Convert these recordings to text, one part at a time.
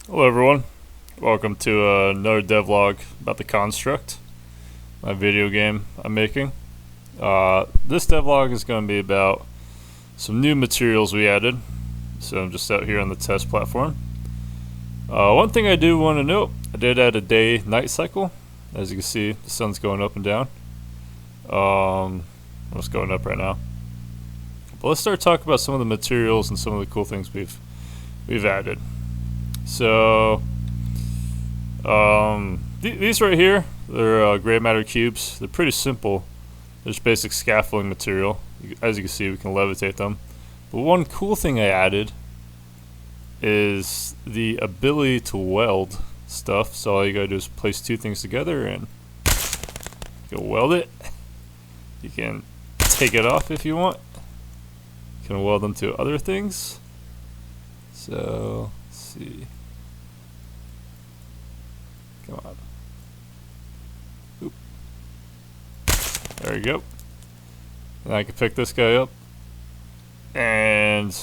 Hello everyone, welcome to another devlog about the Construct, my video game I'm making. This devlog is going to be about some new materials we added, so I'm just out here on the test platform. One thing I do want to note, I did add a day-night cycle. As you can see, the sun's going up and down. It's going up right now. But let's start talking about some of the materials and some of the cool things we've added. So, these right here, they're gray matter cubes. They're pretty simple. They're just basic scaffolding material. As you can see, we can levitate them. But one cool thing I added is the ability to weld stuff. So all you gotta do is place two things together and you can weld it. You can take it off if you want. You can weld them to other things. So, let's see. Come on. Oop. There you go. And I can pick this guy up and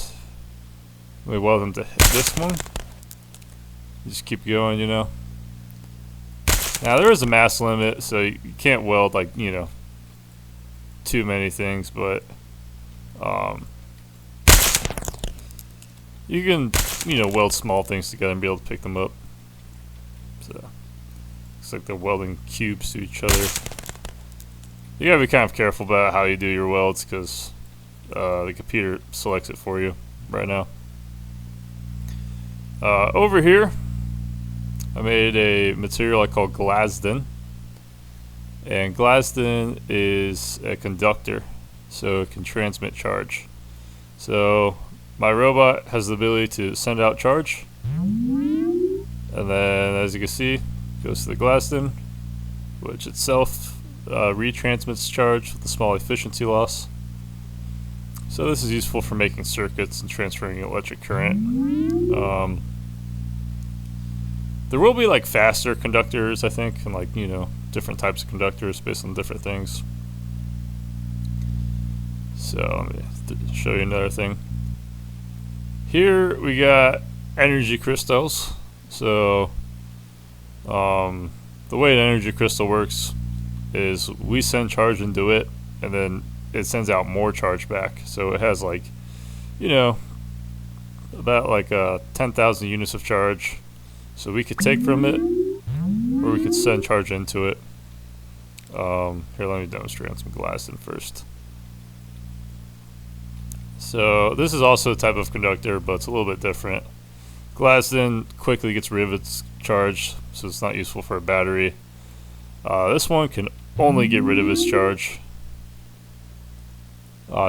we weld him to this one. You just keep going, you know. Now there is a mass limit, so you can't weld like, you know, too many things, but you can, you know, weld small things together and be able to pick them up. So looks like they're welding cubes to each other. You gotta be kind of careful about how you do your welds because the computer selects it for you right now. Over here, I made a material I call Glasden. And Glasden is a conductor, so it can transmit charge. So my robot has the ability to send out charge. And then, as you can see, goes to the Glasden, which itself retransmits charge with a small efficiency loss. So this is useful for making circuits and transferring electric current. There will be like faster conductors, I think, and like, you know, different types of conductors based on different things. So let me show you another thing. Here we got energy crystals. So the way an energy crystal works is we send charge into it and then it sends out more charge back. So it has like, you know, about like 10,000 units of charge. So we could take from it or we could send charge into it. Here, let me demonstrate on some Glasden first. So this is also a type of conductor, but it's a little bit different. Glasden quickly gets rid of its charge, so it's not useful for a battery. This one can only get rid of its charge.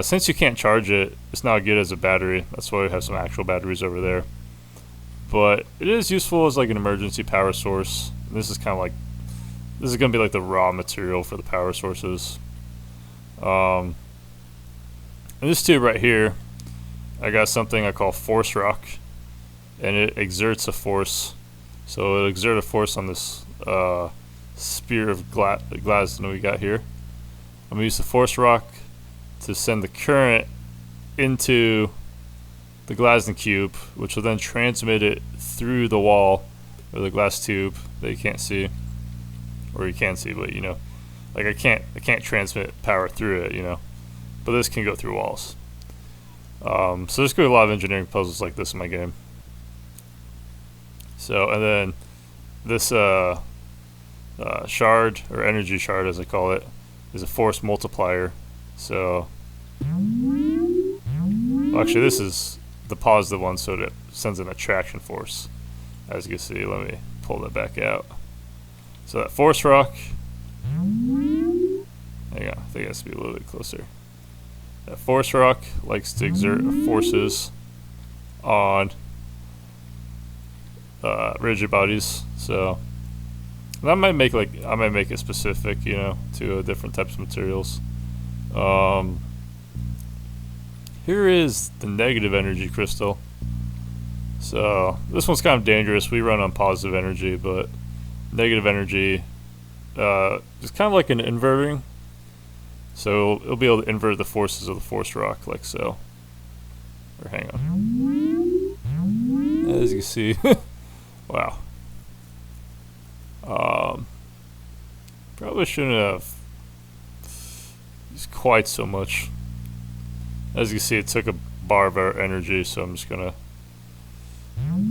Since you can't charge it, it's not good as a battery. That's why we have some actual batteries over there. But it is useful as like an emergency power source. And this is kind of like, this is going to be like the raw material for the power sources. And this tube right here, I got something I call force rock. And it exerts a force. So it'll exert a force on this spear of Glasden we got here. I'm going to use the force rock to send the current into the Glasden cube, which will then transmit it through the wall or the glass tube that you can't see, or you can see, but you know, like I can't transmit power through it, you know, but this can go through walls. So there's going to be a lot of engineering puzzles like this in my game. So, and then this shard, or energy shard as I call it, is a force multiplier. So, well, actually this is the positive one, so it sends an attraction force. As you can see, let me pull that back out. So that force rock, hang on, I think it has to be a little bit closer. That force rock likes to exert forces on rigid bodies. So I might make it specific, you know, to different types of materials. Here is the negative energy crystal. So this one's kind of dangerous. We run on positive energy, but negative energy is kind of like an inverting. So it'll be able to invert the forces of the force rock, like so. Or hang on. As you can see, Wow. Probably shouldn't have used quite so much. As you can see, it took a bar of our energy, so I'm just gonna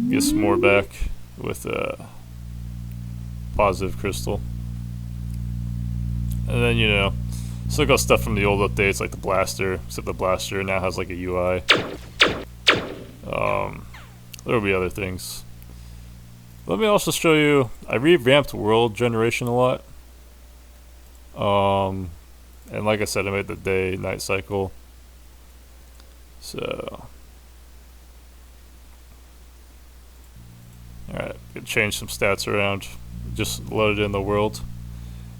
get some more back with a positive crystal. And then, you know, still got stuff from the old updates like the blaster, except the blaster now has like a UI. There'll be other things. Let me also show you, I revamped world generation a lot. And like I said, I made the day-night cycle. So, alright, could change some stats around. Just load it in the world.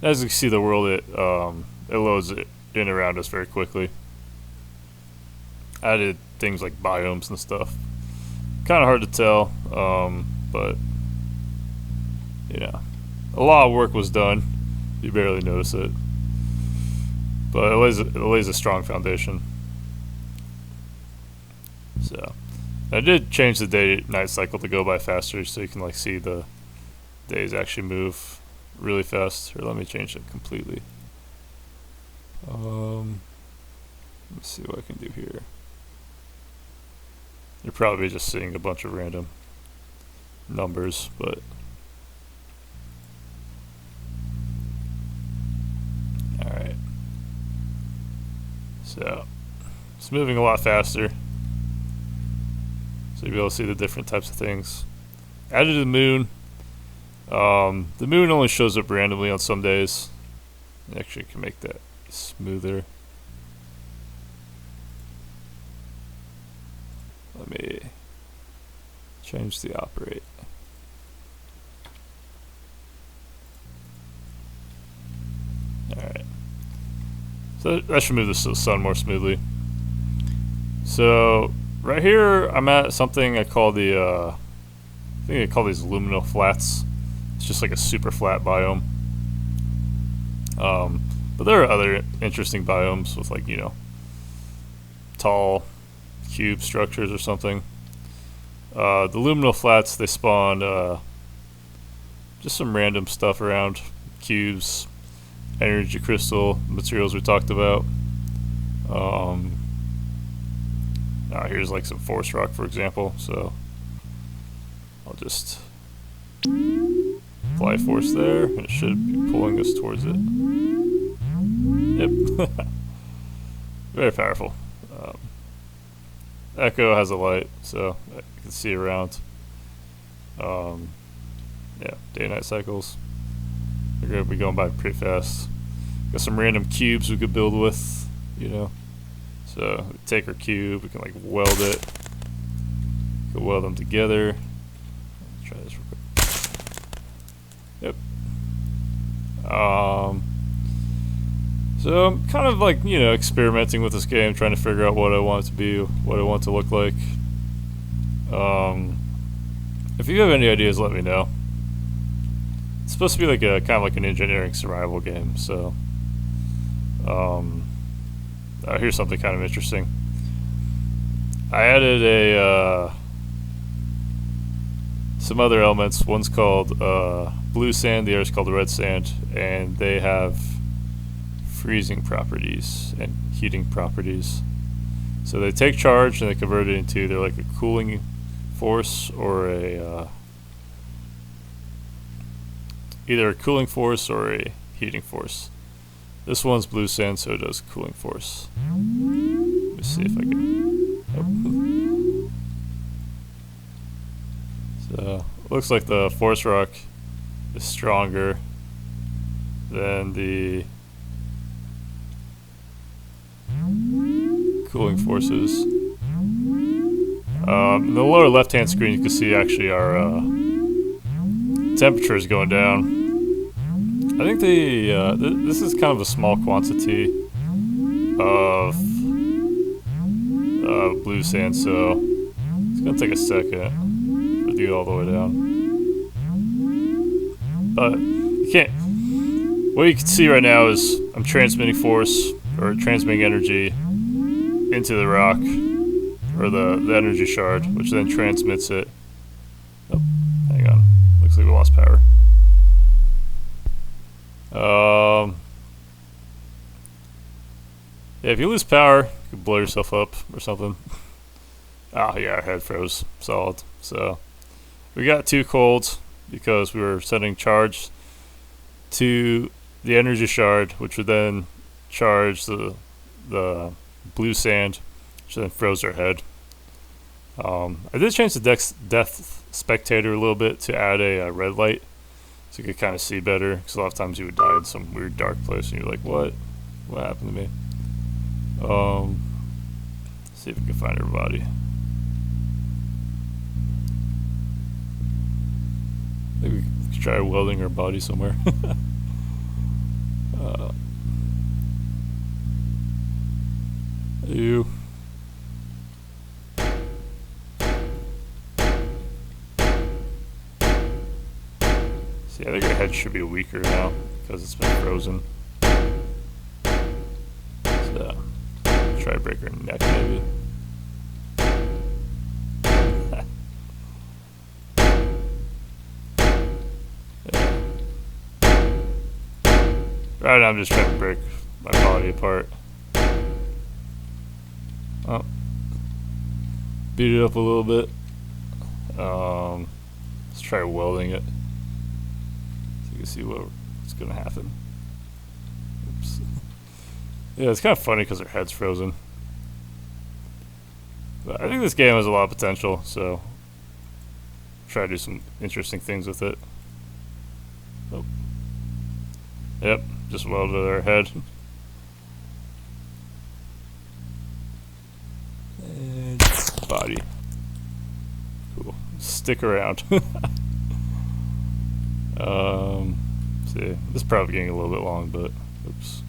As you can see, the world it loads it in around us very quickly. Added things like biomes and stuff. Kind of hard to tell, but you know, a lot of work was done. You barely notice it, but it lays a strong foundation. So, I did change the day-night cycle to go by faster, so you can like see the days actually move really fast. Or let me change it completely. Let's see what I can do here. You're probably just seeing a bunch of random numbers, but alright. So it's moving a lot faster. So you'll be able to see the different types of things. Added the moon. The moon only shows up randomly on some days. Actually, can make that smoother. Let me change the operate. Alright. So that should move the sun more smoothly. So right here I'm at something I call the I think I call these luminal flats. It's just like a super flat biome. But there are other interesting biomes with like, you know, tall cube structures or something. The luminal flats, they spawn just some random stuff around. Cubes, energy crystal, materials we talked about. Here's like some force rock, for example. So I'll just apply force there, and it should be pulling us towards it. Yep. Very powerful. Echo has a light, so you can see around. Yeah, day-night cycles. They're going to be going by pretty fast. Got some random cubes we could build with, you know. So take our cube, we can like weld it. We can weld them together. Let's try this real quick. Yep. So I'm kind of like, you know, experimenting with this game, trying to figure out what I want it to be, what I want it to look like. If you have any ideas, let me know. It's supposed to be like a kind of like an engineering survival game, so here's something kind of interesting. I added a some other elements. One's called blue sand, the other's called red sand, and they have freezing properties and heating properties. So they take charge and they convert it into either like a cooling force or a either a cooling force or a heating force. This one's blue sand, so it does cooling force. Let me see if I can. Oh. So it looks like the force rock is stronger than the cooling forces. In the lower left hand screen you can see actually our temperature is going down. I think this is kind of a small quantity of blue sand, so it's gonna take a second to get all the way down. But you can't. What you can see right now is I'm transmitting force or transmitting energy into the rock or the energy shard, which then transmits it. Oh, hang on. Yeah, if you lose power, you could blow yourself up or something. Ah, yeah, our head froze solid. So we got too cold because we were sending charge to the energy shard, which would then charge the blue sand, which then froze our head. I did change the depth spectator a little bit to add a red light, so you could kind of see better. Because a lot of times you would die in some weird dark place, and you're like, "What? What happened to me?" See if we can find her body. Maybe we could try welding her body somewhere. You. See, I think her head should be weaker now because it's been frozen. So, try to break her neck maybe. Yeah. Right now I'm just trying to break my body apart. Oh. Beat it up a little bit. Let's try welding it. So you can see what's gonna happen. Oops. Yeah, it's kind of funny because her head's frozen. But I think this game has a lot of potential, so try to do some interesting things with it. Oh. Yep, just welded her head. And body. Cool. Stick around. See, this is probably getting a little bit long, but oops.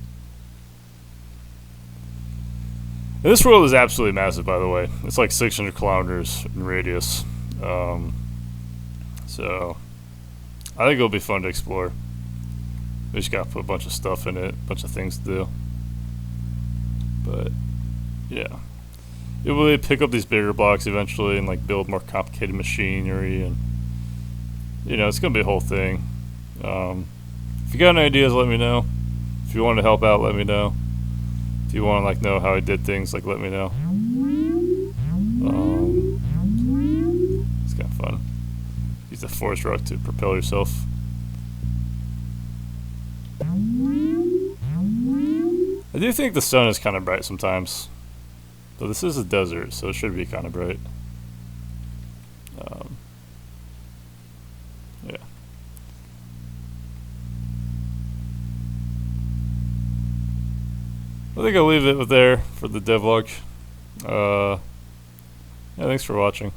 And this world is absolutely massive, by the way. It's like 600 kilometers in radius. So I think it'll be fun to explore. We just gotta put a bunch of stuff in it, a bunch of things to do. But yeah, it will pick up these bigger blocks eventually and like build more complicated machinery, and you know, it's gonna be a whole thing. If you got any ideas, let me know. If you want to help out, let me know. If you want to like know how I did things, like let me know. It's kind of fun. Use the force rock to propel yourself. I do think the sun is kind of bright sometimes, but this is a desert, so it should be kind of bright. Yeah. I think I'll leave it there for the devlog. Yeah, thanks for watching.